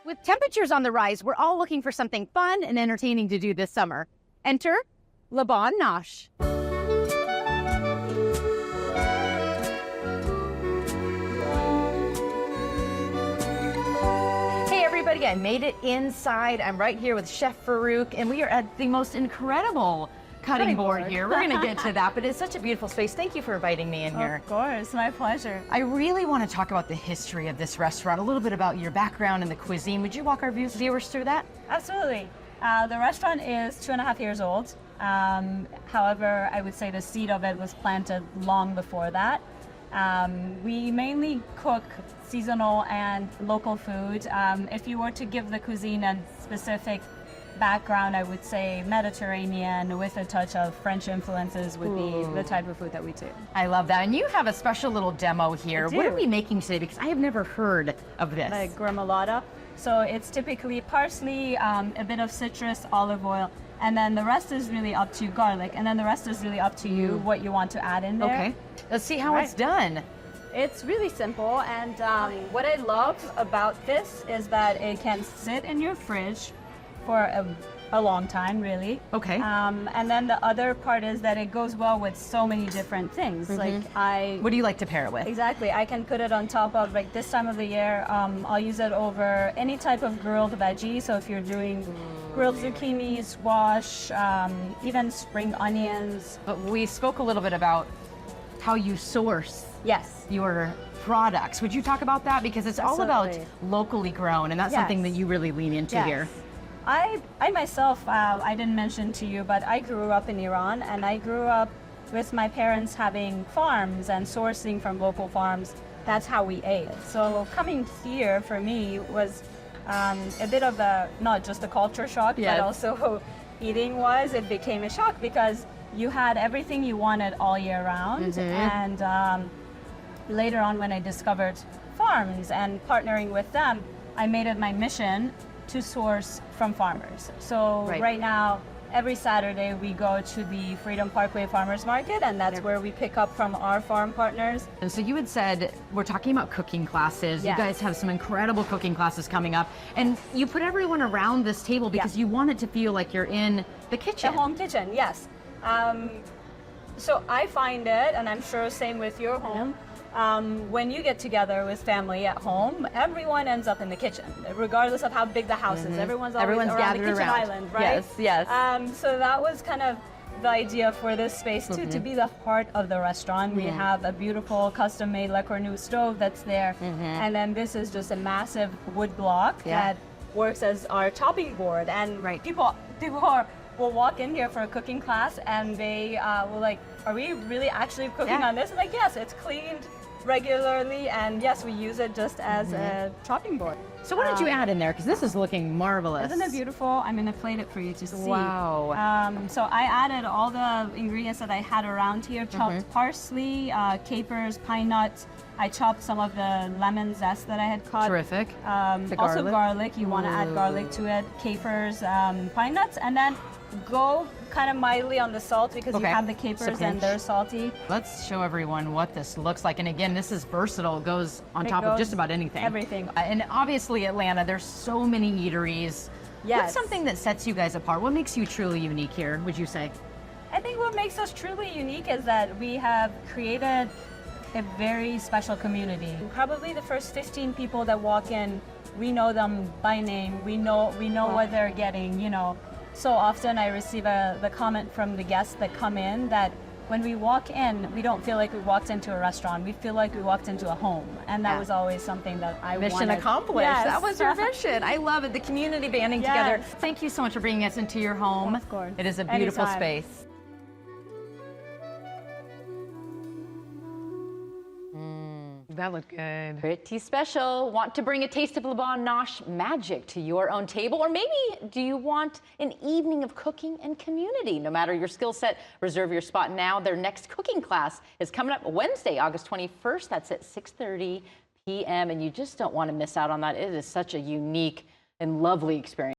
With temperatures on the rise, we're all looking for something fun and entertaining to do this summer. Enter Bon Nosh. Hey everybody, I made it inside. I'm right here with Chef Farouk, and we are at the most incredible cutting board here. We're going to get to that, but it's such a beautiful space. Thank you for inviting me in here. Of course, my pleasure. I really want to talk about the history of this restaurant, a little bit about your background in the cuisine. Would you walk our viewers through that? Absolutely. The restaurant is 2.5 years old. However, I would say the seed of it was planted long before that. We mainly cook seasonal and local food. If you were to give the cuisine a specific background, I would say Mediterranean with a touch of French influences would be the type of food that we do. I love that. And you have a special little demo here. What are we making today? Because I have never heard of this. Like gremolata. So it's typically parsley, a bit of citrus, olive oil, and then the rest is really up to garlic. And then the rest is really up to you what you want to add in there. Okay. Let's see how it's done. It's really simple, and what I love about this is that it can sit in your fridge for a long time, really. Okay. And then the other part is that it goes well with so many different things. What do you like to pair it with? Exactly. I can put it on top of, like this time of the year, I'll use it over any type of grilled veggie. So if you're doing grilled zucchini, squash, even spring onions. But we spoke a little bit about how you source your products. Would you talk about that? Because it's all about locally grown, and that's something that you really lean into here. I myself, I didn't mention to you, but I grew up in Iran, and I grew up with my parents having farms and sourcing from local farms. That's how we ate. So coming here for me was a bit of a, not just a culture shock, but also eating wise, it became a shock because you had everything you wanted all year round. And later on when I discovered farms and partnering with them, I made it my mission to source from farmers. So right now, every Saturday we go to the Freedom Parkway Farmers Market, and that's where we pick up from our farm partners. And so you had said, we're talking about cooking classes. You guys have some incredible cooking classes coming up, and you put everyone around this table because you want it to feel like you're in the kitchen. The home kitchen, yes. So I find it, and I'm sure same with your home, when you get together with family at home, everyone ends up in the kitchen, regardless of how big the house is. Everyone's always around the kitchen island, right? Yes. So that was kind of the idea for this space too, to be the heart of the restaurant. We have a beautiful custom-made Le Cornu stove that's there, and then this is just a massive wood block that works as our chopping board. And people will walk in here for a cooking class, and they will like, are we really actually cooking on this? I'm like, yes, it's cleaned regularly, and yes, we use it just as a chopping board. So what did you add in there? Because this is looking marvelous. Isn't it beautiful? I'm going to plate it for you to see. Wow. So I added all the ingredients that I had around here, chopped parsley, capers, pine nuts. I chopped some of the lemon zest that I had cut. Terrific. Also garlic. You want to add garlic to it, capers, pine nuts, and then go kind of mildly on the salt because you have the capers and they're salty. Let's show everyone what this looks like. And again, this is versatile. It goes on top of just about anything. Everything. And obviously Atlanta, there's so many eateries. What's something that sets you guys apart? What makes you truly unique here, would you say? I think what makes us truly unique is that we have created a very special community. Probably the first 15 people that walk in, we know them by name. We know what they're getting, you know. So often I receive the comment from the guests that come in that when we walk in, we don't feel like we walked into a restaurant. We feel like we walked into a home. And that was always something that I wanted. Mission accomplished. Yes. That was your mission. I love it. The community banding together. Thank you so much for bringing us into your home. Of course. It is a beautiful space. That looked good. Pretty special. Want to bring a taste of Bon Nosh magic to your own table? Or maybe do you want an evening of cooking and community? No matter your skill set, reserve your spot now. Their next cooking class is coming up Wednesday, August 21st. That's at 6:30 p.m. And you just don't want to miss out on that. It is such a unique and lovely experience.